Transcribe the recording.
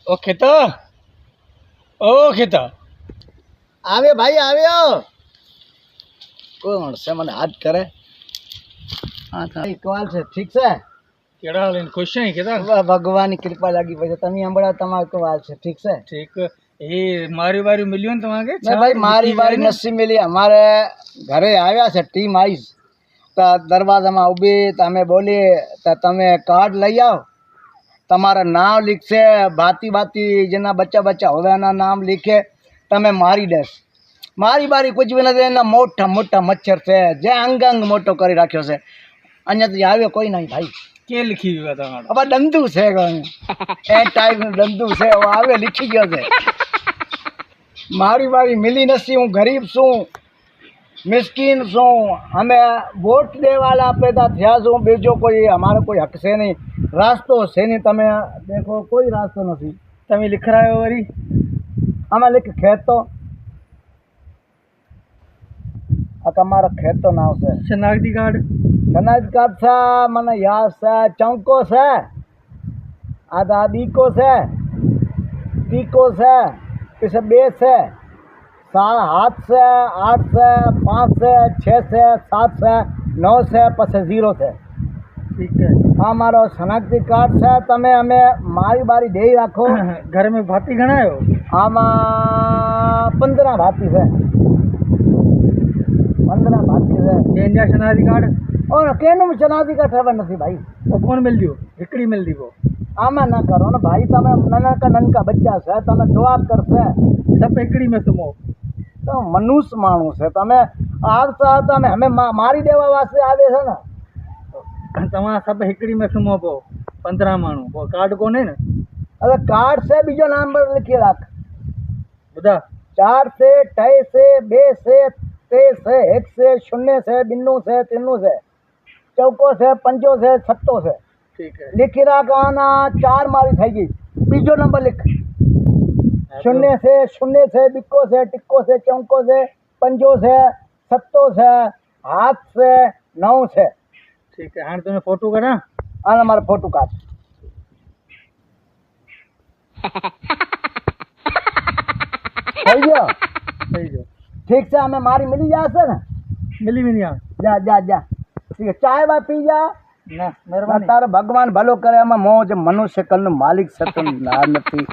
Okay તો આવ્યો ભાઈ આવ્યો. કોણ છે મને હાથ કરે? હા કોલ છે ઠીક છે. કેડા લઈને ખુશ છે કેતા ભગવાનની કૃપા લાગી પછી તમે હંભળાવ તમારો કોલ છે ઠીક છે. ઠીક એ મારી વારી મિલ્યો ને તમારે ભાઈ મારી વારી નસી મિલી. અમારે ઘરે આવ્યા છે ટીમ આવીશ તો દરવાજામાં ઊભી તમે બોલી તો તમે કાર્ડ લઈ આવો. તમારા નામ લીખશે ભાતી ભાતી જેના બચ્ચા હવે એના નામ લીખે તમે મારી દેશ. મારી બારી કુછ બી નથી. એના મોટા મોટા મચ્છર છે જે અંગ મોટો કરી રાખ્યો છે. અહીંયાથી આવ્યો કોઈ નહીં ભાઈ. કે લીખી ગયો તમારો હવે દંદુ છે એ ટાઈપનું દંદુ છે. હવે આવે લીખી ગયો છે. મારી બારી મિલી નથી. હું ગરીબ છું, મિસ્કીન છું. અમે વોટ દેવાલા પેદા થયા છું. બીજો કોઈ અમારો કોઈ હક છે નહીં. રાસ્તો છે નહીં. તમે દેખો કોઈ રાસ્તો નથી. તમે લીખરાયો વરી અમે લીખ ખેતો આ તમારો ખેતો નામ છે. શનાખતી કાર્ડ શનાખતી કાર્ડ છે મને યાદ છે. ચંકો છે આ દાદીકો છે ટીકો છે પછી 2 છે 7 છે 8 છે 5 છે 6 છે 7 છે 9 છે પછી 0 છે. ઠીક છે. આ મારો શનાખતી કાર્ડ છે. તમે અમે મારી બારી દઈ રાખો. ઘર મેં ભાતી ગણાયો આમાં 15 ભાતી છે. 15 ભાતી છે. બેંજા શનાખતી કાર્ડ और केनू शनाखती कार्ड खबर नहीं भाई. वो कौन मिल दियो हिकड़ी मिल दी वो आमा ना करो ना भाई. તમે નનકા બચ્ચા છે. તમે જવાબ કરશે सब हिकड़ी में तुमो તો મનુષ્ય માણું છે. તમે આવતા હતા ને અમે મારી દેવા વાસ્તે આવે છે ને. તમારા सब हिकड़ी में सुमो पो 15 माण्हू वो कार्ड को नहीं ने હવે કાર્ડ છે બીજો નંબર લખી રાખ. બધા 4 છે 2 છે 2 છે 3 છે 1 છે 0 છે 2 છે 3 છે ચૌકો છે 5 છે 6 છે. ठीक है. લીખી રાખ. આના 4 મારી થઈ ગઈ. બીજો નંબર લીખ. 0 છે 0 છે બીકો છે ટીકો છે ચૌકો છે 5 છે 7 છે હાથ છે 9 છે. ठीक है. हाँ तुम्हें फोटो करा આના મારે ફોટો કાઢ. થઈ ગયો सही जो ઠીક છે. અમે મારી મિલી જશે ને. मिली भी नहीं आ જા જા જા ઠીક છે. ચાય બા પી જા. ना मेहरबानी તારો ભગવાન ભલો કરે. એમાં મોજ મનુષ્ય કલનું માલિક છે તો ના નથી.